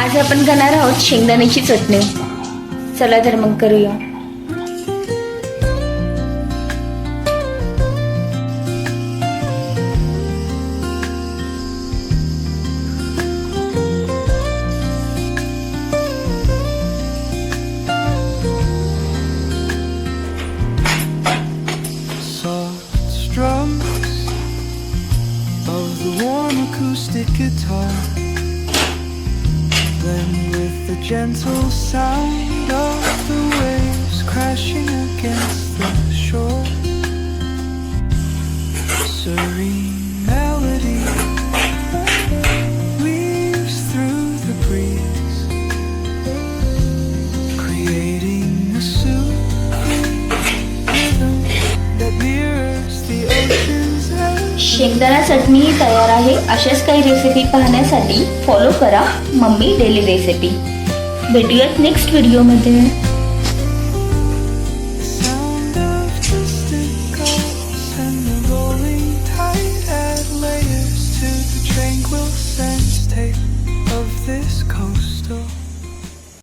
आज आपण करणार आहोत शेंगदाण्याची चटणी। चला तर मग करूया। Of the warm acoustic guitar, then with the gentle sound of the waves crashing against the shore, serene melody weaves through the breeze, creating a soothing rhythm that mirrors the ocean's edge. शेंगदाणा चटणी तयार आहे। अशाच काही recipe पाहण्यासाठी follow करा mummy daily recipe. भेटूयात next video मध्ये।